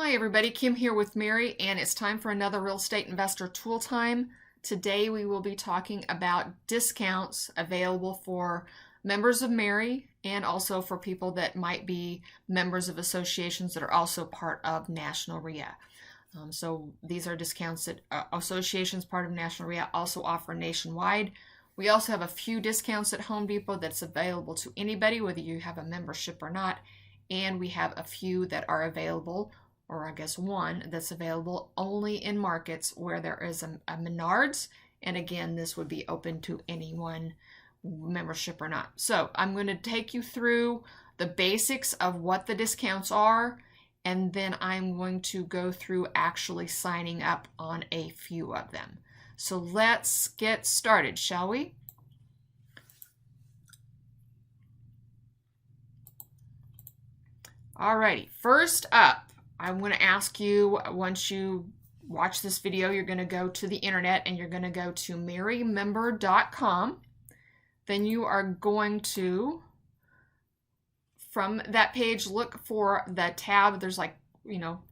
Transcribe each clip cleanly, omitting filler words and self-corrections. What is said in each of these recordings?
Hi everybody, Kim here with MAREI, and it's time for another Real Estate Investor Tool Time. Today we will be talking about discounts available for members of MAREI and also for people that might be members of associations that are also part of National REI. So these are discounts that associations part of National REI also offer nationwide. We also have a few discounts at Home Depot that's available to anybody, whether you have a membership or not, and we have a few that are available, or I guess one that's available only in markets where there is a Menards. And again, this would be open to anyone, membership or not. So I'm going to take you through the basics of what the discounts are, and then I'm going to go through actually signing up on a few of them. So let's get started, shall we? Alrighty, first up, I'm going to ask you, once you watch this video, you're going to go to the internet and you're going to go to mareimember.com. Then you are going to, from that page, look for the tab. There's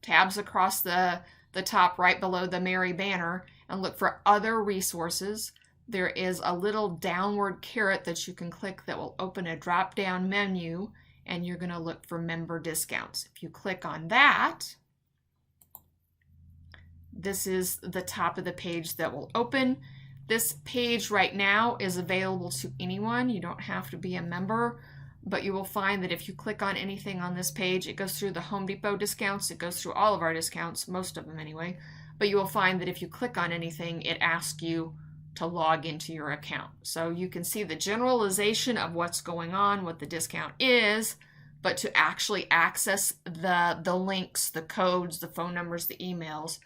tabs across the top right below the MAREI banner, and look for other resources. There is a little downward caret that you can click that will open a drop-down menu, and you're going to look for member discounts. If you click on that, this is the top of the page that will open. This page right now is available to anyone. You don't have to be a member, but you will find that if you click on anything on this page, it goes through the Home Depot discounts. It goes through all of our discounts, most of them anyway. But you will find that if you click on anything, it asks you to log into your account. So you can see the generalization of what's going on, what the discount is, but to actually access the links, the codes, the phone numbers, the emails,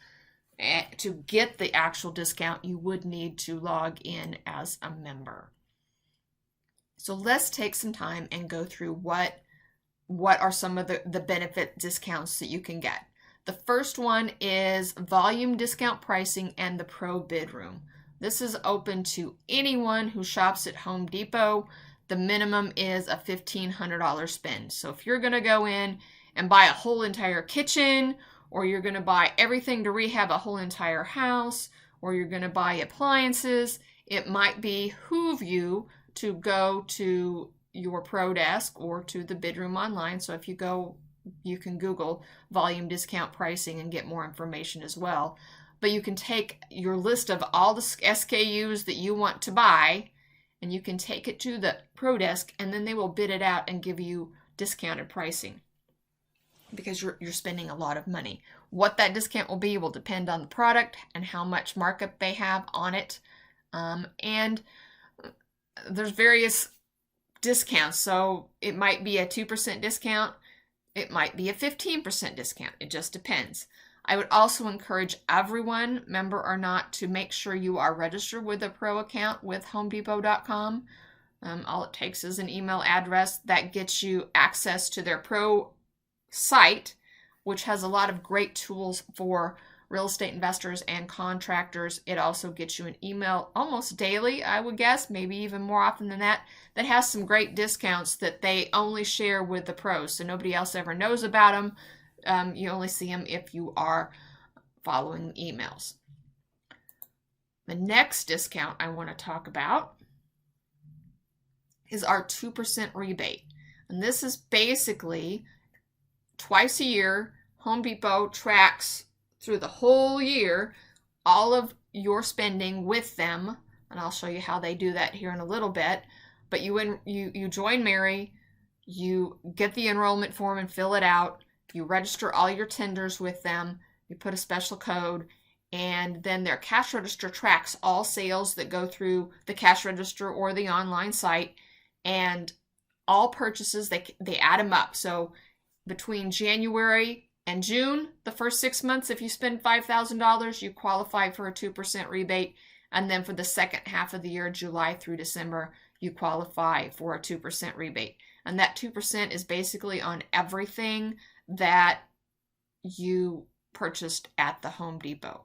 to get the actual discount, you would need to log in as a member. So let's take some time and go through what are some of the benefit discounts that you can get. The first one is volume discount pricing and the Pro Bid Room. This is open to anyone who shops at Home Depot. The minimum is a $1,500 spend. So if you're going to go in and buy a whole entire kitchen, or you're going to buy everything to rehab a whole entire house, or you're going to buy appliances, it might behoove you to go to your Pro Desk or to the bid room online. So if you go, you can Google volume discount pricing and get more information as well. But you can take your list of all the SKUs that you want to buy, and you can take it to the Pro Desk, and then they will bid it out and give you discounted pricing, because you're spending a lot of money. What that discount will be will depend on the product and how much markup they have on it. And there's various discounts. So it might be a 2% discount. It might be a 15% discount. It just depends. I would also encourage everyone, member or not, to make sure you are registered with a Pro account with HomeDepot.com. All it takes is an email address that gets you access to their Pro site, which has a lot of great tools for real estate investors and contractors. It also gets you an email almost daily, I would guess, maybe even more often than that, that has some great discounts that they only share with the pros, so nobody else ever knows about them. You only see them if you are following the emails. The next discount I want to talk about is our 2% rebate. And this is basically twice a year, Home Depot tracks through the whole year all of your spending with them, and I'll show you how they do that here in a little bit. But you join MAREI, you get the enrollment form and fill it out, you register all your tenders with them, you put a special code, and then their cash register tracks all sales that go through the cash register or the online site, and all purchases, they add them up. So between January and June, the first 6 months, if you spend $5,000, you qualify for a 2% rebate. And then for the second half of the year, July through December, you qualify for a 2% rebate. And that 2% is basically on everything that you purchased at the Home Depot.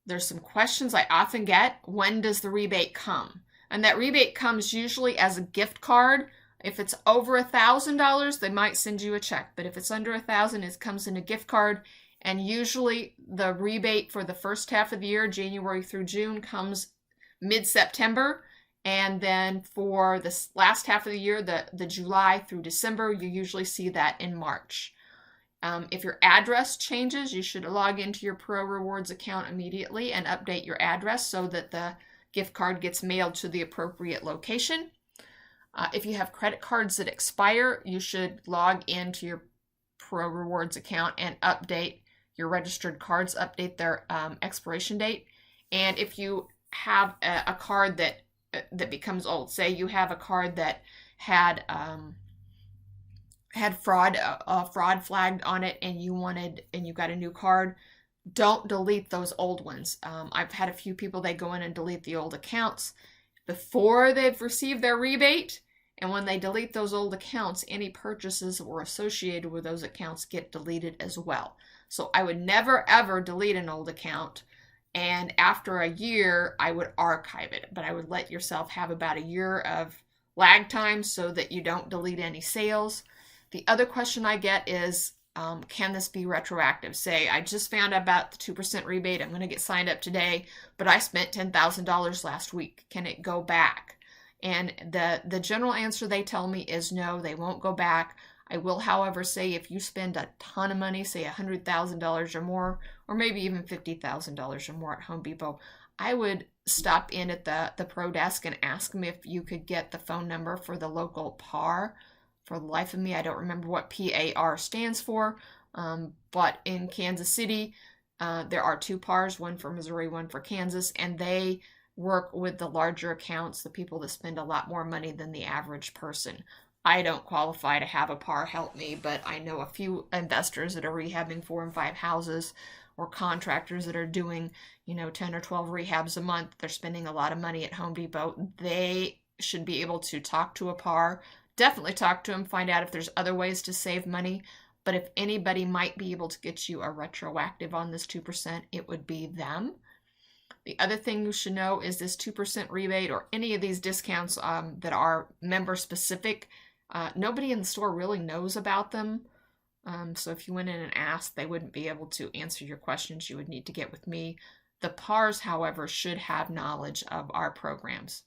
There's some questions I often get. When does the rebate come? And that rebate comes usually as a gift card If it's over $1,000, they might send you a check, but if it's under $1,000, it comes in a gift card. And usually the rebate for the first half of the year, January through June, comes mid-September. And then for the last half of the year, the July through December, you usually see that in March. If your address changes, you should log into your Pro Rewards account immediately and update your address so that the gift card gets mailed to the appropriate location. If you have credit cards that expire, you should log into your Pro Rewards account and update your registered cards, update their expiration date. And if you have a card that becomes old, say you have a card that had fraud flagged on it, and you got a new card, don't delete those old ones. I've had a few people, they go in and delete the old accounts before they've received their rebate. And when they delete those old accounts, any purchases that were associated with those accounts get deleted as well. So I would never ever delete an old account. And after a year, I would archive it. But I would let yourself have about a year of lag time so that you don't delete any sales. The other question I get is, can this be retroactive? Say, I just found out about the 2% rebate. I'm going to get signed up today, but I spent $10,000 last week. Can it go back? And the general answer they tell me is no, they won't go back. I will, however, say if you spend a ton of money, say $100,000 or more, or maybe even $50,000 or more at Home Depot, I would stop in at the Pro Desk and ask them if you could get the phone number for the local PAR. For the life of me, I don't remember what PAR stands for, but in Kansas City, there are two PARs, one for Missouri, one for Kansas, and they work with the larger accounts, the people that spend a lot more money than the average person. I don't qualify to have a PAR help me, but I know a few investors that are rehabbing 4 and 5 houses, or contractors that are doing, 10 or 12 rehabs a month. They're spending a lot of money at Home Depot. They should be able to talk to a PAR. Definitely talk to them, find out if there's other ways to save money. But if anybody might be able to get you a retroactive on this 2%, it would be them. The other thing you should know is this 2% rebate or any of these discounts that are member specific, nobody in the store really knows about them. So if you went in and asked, they wouldn't be able to answer your questions. You would need to get with me. The PARs, however, should have knowledge of our programs.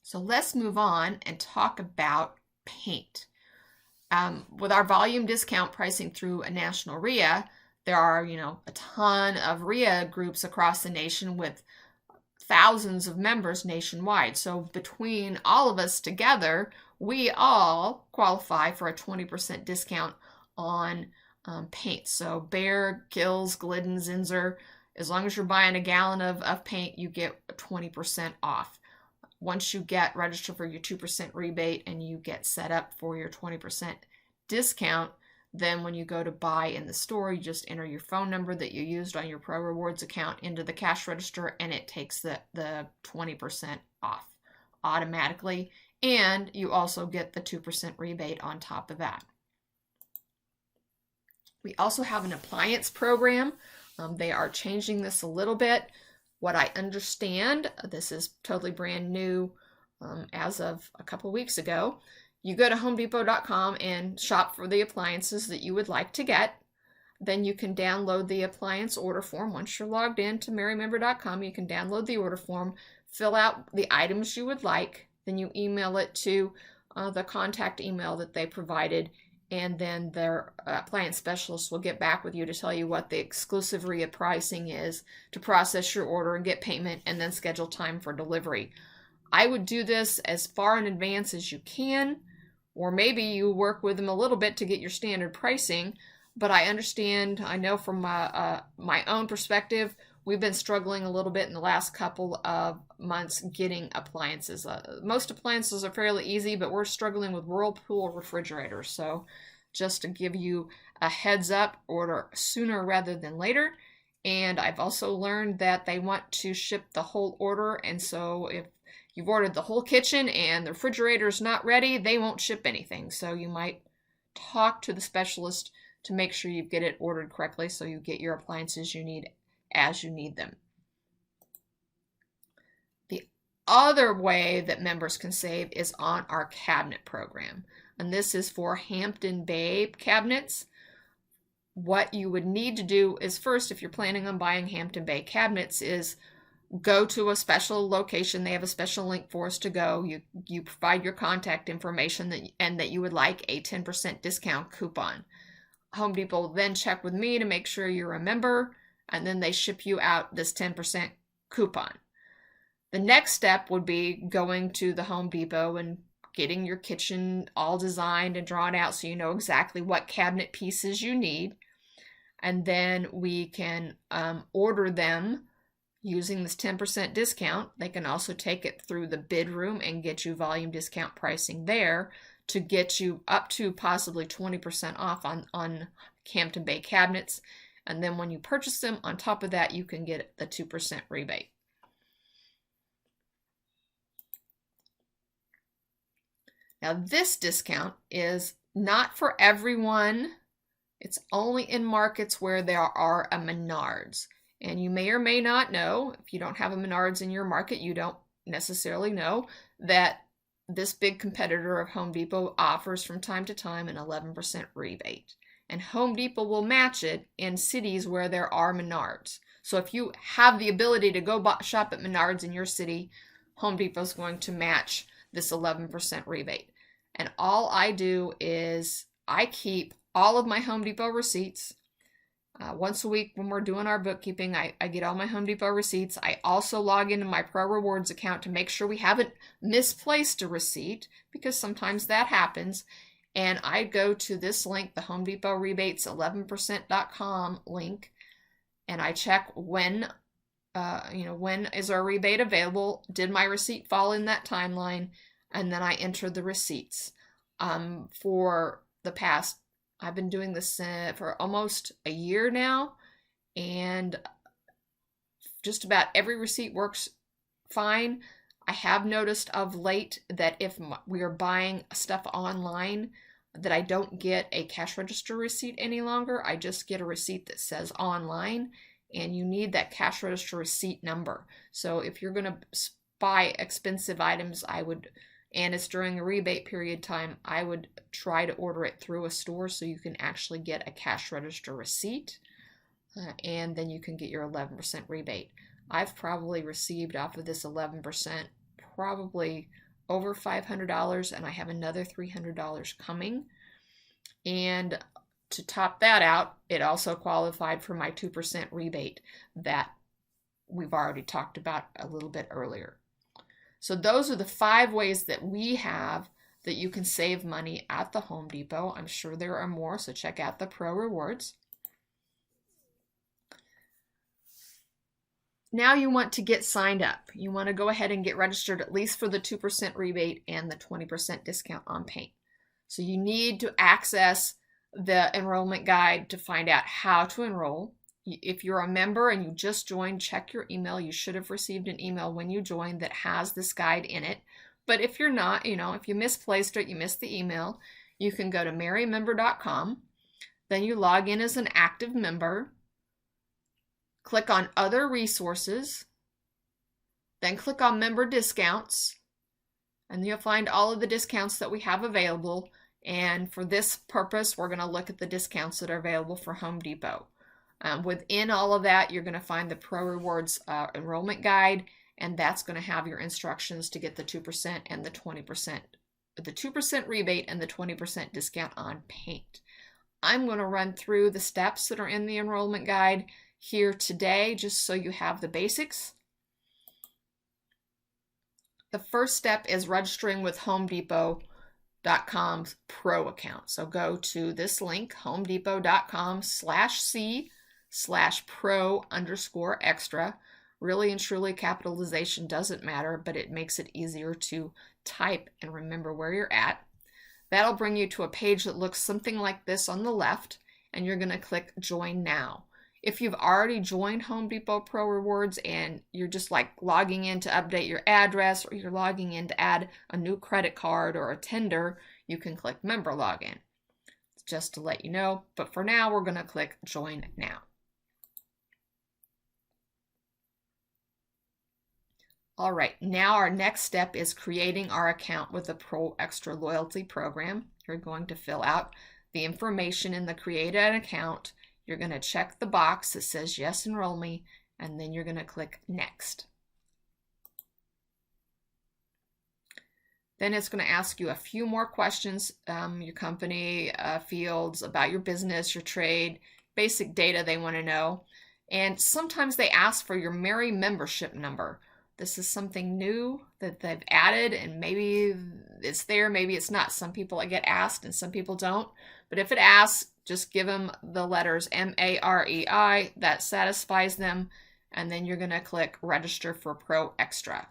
So let's move on and talk about paint. With our volume discount pricing through a national REI, there are, a ton of REI groups across the nation with thousands of members nationwide. So between all of us together, we all qualify for a 20% discount on paint. So Behr, Kills, Glidden, Zinsser, as long as you're buying a gallon of paint, you get 20% off. Once you get registered for your 2% rebate and you get set up for your 20% discount, then when you go to buy in the store, you just enter your phone number that you used on your Pro Rewards account into the cash register, and it takes the 20% off automatically. And you also get the 2% rebate on top of that. We also have an appliance program. They are changing this a little bit. What I understand, this is totally brand new as of a couple weeks ago. You go to homedepot.com and shop for the appliances that you would like to get. Then you can download the appliance order form. Once you're logged in to mareimember.com, you can download the order form, fill out the items you would like, then you email it to the contact email that they provided, and then their appliance specialist will get back with you to tell you what the exclusive REI pricing is to process your order and get payment, and then schedule time for delivery. I would do this as far in advance as you can, or maybe you work with them a little bit to get your standard pricing. But I know from my own perspective, we've been struggling a little bit in the last couple of months getting appliances. Most appliances are fairly easy, but we're struggling with Whirlpool refrigerators. So just to give you a heads up, order sooner rather than later. And I've also learned that they want to ship the whole order. And so if you've ordered the whole kitchen and the refrigerator is not ready, they won't ship anything. So you might talk to the specialist to make sure you get it ordered correctly so you get your appliances you need as you need them. The other way that members can save is on our cabinet program. And this is for Hampton Bay cabinets. What you would need to do is first, if you're planning on buying Hampton Bay cabinets, is go to a special location. They have a special link for us to go. You provide your contact information and that you would like a 10% discount coupon. Home Depot will then check with me to make sure you're a member, and then they ship you out this 10% coupon. The next step would be going to the Home Depot and getting your kitchen all designed and drawn out so you know exactly what cabinet pieces you need. And then we can order them using this 10% discount. They can also take it through the bid room and get you volume discount pricing there to get you up to possibly 20% off on Hampton Bay cabinets. And then when you purchase them, on top of that, you can get the 2% rebate. Now, this discount is not for everyone. It's only in markets where there are a Menards. And you may or may not know, if you don't have a Menards in your market, you don't necessarily know that this big competitor of Home Depot offers from time to time an 11% rebate. And Home Depot will match it in cities where there are Menards. So if you have the ability to go shop at Menards in your city, Home Depot is going to match this 11% rebate. And all I do is I keep all of my Home Depot receipts. Once a week when we're doing our bookkeeping, I get all my Home Depot receipts. I also log into my Pro Rewards account to make sure we haven't misplaced a receipt, because sometimes that happens. And I go to this link, the Home Depot Rebates 11%.com link, and I check when is our rebate available? Did my receipt fall in that timeline? And then I enter the receipts. For the past, I've been doing this for almost a year now, and just about every receipt works fine. I have noticed of late that if we are buying stuff online, that I don't get a cash register receipt any longer. I just get a receipt that says online, and you need that cash register receipt number. So if you're going to buy expensive items, and it's during a rebate period time, I would try to order it through a store so you can actually get a cash register receipt, and then you can get your 11% rebate. I've probably received off of this 11% probably over $500, and I have another $300 coming. And to top that out, it also qualified for my 2% rebate that we've already talked about a little bit earlier. So those are the 5 ways that we have that you can save money at the Home Depot. I'm sure there are more, so check out the Pro Rewards. Now you want to get signed up. You want to go ahead and get registered at least for the 2% rebate and the 20% discount on paint. So you need to access the enrollment guide to find out how to enroll. If you're a member and you just joined, check your email. You should have received an email when you joined that has this guide in it. But if you're not, if you misplaced it, you missed the email, you can go to MAREIMember.com. Then you log in as an active member. Click on Other Resources. Then click on Member Discounts. And you'll find all of the discounts that we have available. And for this purpose, we're going to look at the discounts that are available for Home Depot. Within all of that, you're going to find the Pro Rewards enrollment guide, and that's going to have your instructions to get the 2% and the 20%, the 2% rebate and the 20% discount on paint. I'm going to run through the steps that are in the enrollment guide here today, just so you have the basics. The first step is registering with HomeDepot.com's Pro account. So go to this link, HomeDepot.com/C/Pro_extra. Really and truly, capitalization doesn't matter, but it makes it easier to type and remember where you're at. That'll bring you to a page that looks something like this on the left, and you're going to click Join Now. If you've already joined Home Depot Pro Rewards and you're just like logging in to update your address, or you're logging in to add a new credit card or a tender, you can click Member Login. Just to let you know, but for now we're going to click Join Now. All right, now our next step is creating our account with the Pro Extra Loyalty Program. You're going to fill out the information in the Create an Account. You're going to check the box that says Yes, Enroll Me, and then you're going to click Next. Then it's going to ask you a few more questions, your company, fields, about your business, your trade, basic data they want to know. And sometimes they ask for your MAREI membership number. This is something new that they've added, and maybe it's there, maybe it's not. Some people get asked and some people don't. But if it asks, just give them the letters MAREI. That satisfies them. And then you're going to click Register for Pro Extra.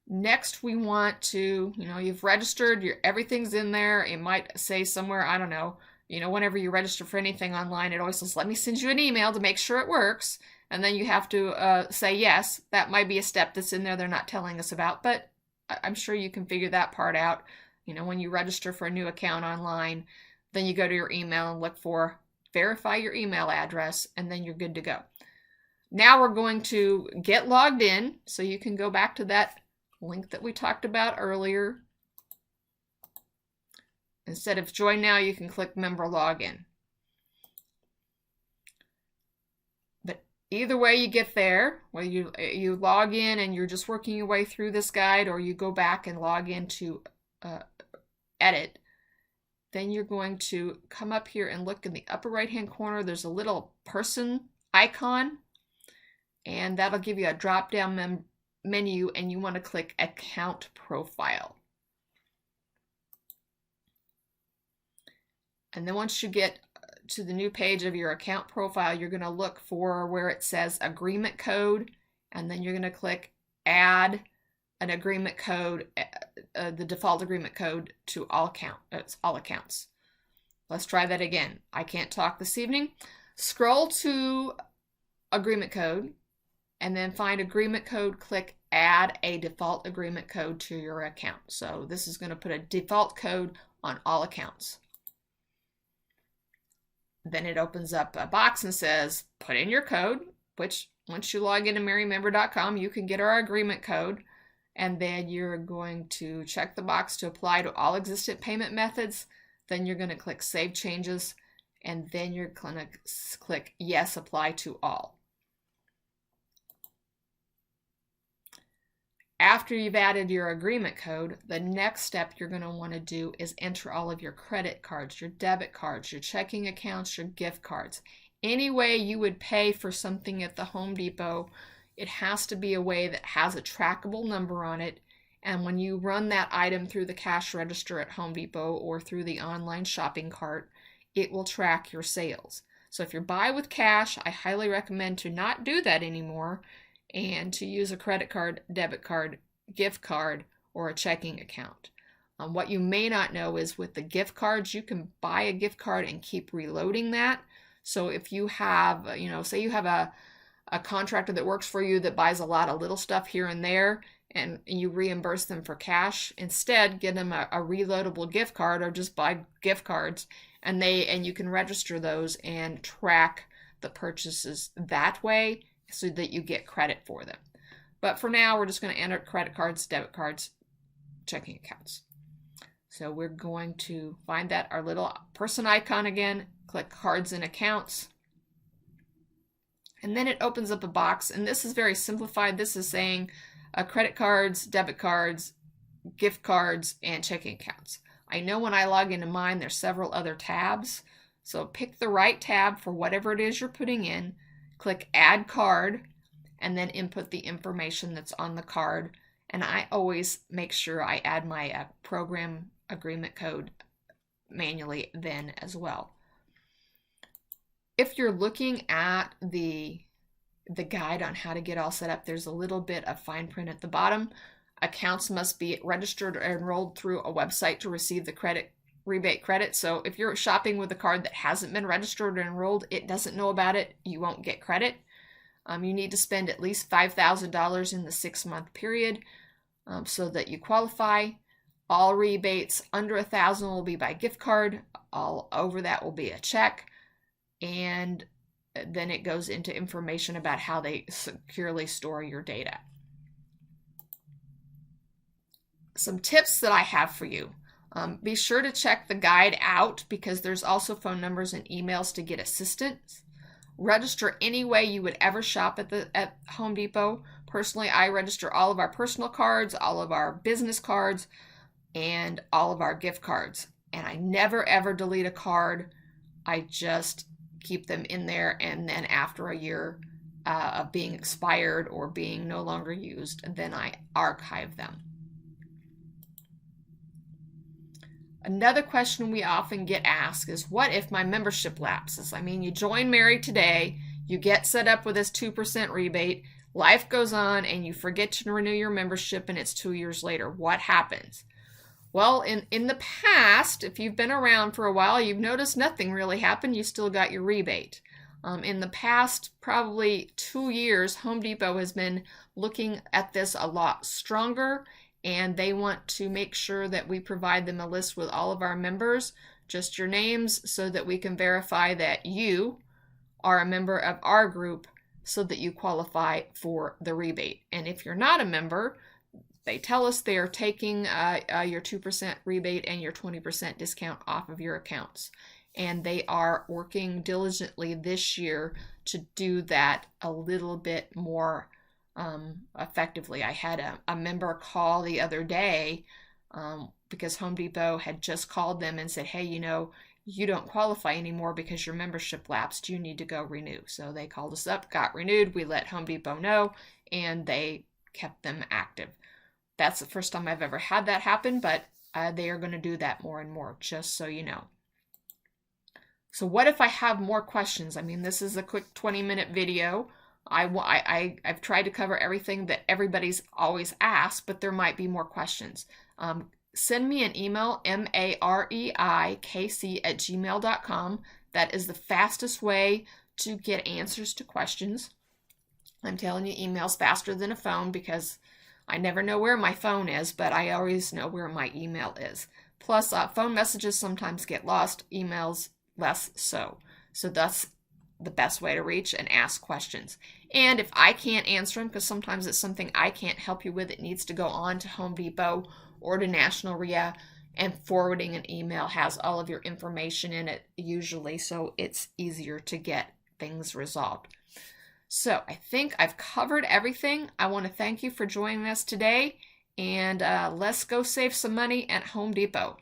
Next, we want to, you've registered, everything's in there. It might say somewhere, I don't know, whenever you register for anything online, it always says, let me send you an email to make sure it works. And then you have to say yes. That might be a step that's in there they're not telling us about, but I'm sure you can figure that part out. When you register for a new account online, then you go to your email and look for verify your email address, and then you're good to go. Now we're going to get logged in, so you can go back to that link that we talked about earlier. Instead of Join Now, you can click Member Login. But either way you get there, whether you log in and you're just working your way through this guide, or you go back and log in to edit, then you're going to come up here and look in the upper right hand corner. There's a little person icon, and that'll give you a drop down menu, and you want to click Account Profile. And then once you get to the new page of your account profile, you're going to look for where it says Agreement Code, and then you're going to click Add an Agreement Code, the default agreement code to all accounts. Let's try that again. I can't talk this evening. Scroll to Agreement Code, and then find Agreement Code, click Add a Default Agreement Code to your account. So this is going to put a default code on all accounts. Then it opens up a box and says, put in your code, which once you log into MAREIMember.com, you can get our agreement code. And then you're going to check the box to apply to all existent payment methods. Then you're going to click Save Changes, and then you're going to click Yes, Apply to All. After you've added your agreement code, the next step you're going to want to do is enter all of your credit cards, your debit cards, your checking accounts, your gift cards. Any way you would pay for something at the Home Depot, it has to be a way that has a trackable number on it. And when you run that item through the cash register at Home Depot or through the online shopping cart, it will track your sales. So if you buy with cash, I highly recommend to not do that anymore, and to use a credit card, debit card, gift card, or a checking account. What you may not know is with the gift cards, you can buy a gift card and keep reloading that. So if you have, say you have a contractor that works for you that buys a lot of little stuff here and there, and you reimburse them for cash, instead get them a reloadable gift card, or just buy gift cards, and you can register those and track the purchases that way, so that you get credit for them. But for now, we're just going to enter credit cards, debit cards, checking accounts. So we're going to find our little person icon again, click Cards and Accounts, and then it opens up a box, and this is very simplified. This is saying credit cards, debit cards, gift cards, and checking accounts. I know when I log into mine, there's several other tabs, so pick the right tab for whatever it is you're putting in. Click Add Card, and then input the information that's on the card. And I always make sure I add my program agreement code manually then as well. If you're looking at the guide on how to get all set up, there's a little bit of fine print at the bottom. Accounts must be registered or enrolled through a website to receive the rebate credit. So if you're shopping with a card that hasn't been registered or enrolled, it doesn't know about it, you won't get credit. You need to spend at least $5,000 in the 6-month period so that you qualify. All rebates under $1,000 will be by gift card. All over that will be a check. And then it goes into information about how they securely store your data. Some tips that I have for you. Be sure to check the guide out because there's also phone numbers and emails to get assistance. Register any way you would ever shop at Home Depot. Personally, I register all of our personal cards, all of our business cards, and all of our gift cards. And I never ever delete a card. I just keep them in there, and then after a year of being expired or being no longer used, then I archive them. Another question we often get asked is, what if my membership lapses? I mean, you join MAREI today, you get set up with this 2% rebate, life goes on, and you forget to renew your membership, and it's 2 years later. What happens? Well, in the past, if you've been around for a while, you've noticed nothing really happened. You still got your rebate. In the past, probably 2 years, Home Depot has been looking at this a lot stronger, and they want to make sure that we provide them a list with all of our members, just your names, so that we can verify that you are a member of our group so that you qualify for the rebate. And if you're not a member, they tell us they are taking your 2% rebate and your 20% discount off of your accounts. And they are working diligently this year to do that a little bit more effectively. I had a member call the other day because Home Depot had just called them and said, hey, you don't qualify anymore because your membership lapsed. You need to go renew. So they called us up, got renewed. We let Home Depot know, and they kept them active. That's the first time I've ever had that happen, but they are going to do that more and more, just so you know. So what if I have more questions? I mean, this is a quick 20-minute video. I've tried to cover everything that everybody's always asked, but there might be more questions. Send me an email, mareikc@gmail.com. That is the fastest way to get answers to questions. I'm telling you, email's faster than a phone because I never know where my phone is, but I always know where my email is. Plus, phone messages sometimes get lost, emails less so. So that's the best way to reach and ask questions. And if I can't answer them, because sometimes it's something I can't help you with, it needs to go on to Home Depot or to National REI, and forwarding an email has all of your information in it usually, so it's easier to get things resolved. So I think I've covered everything. I want to thank you for joining us today, and let's go save some money at Home Depot.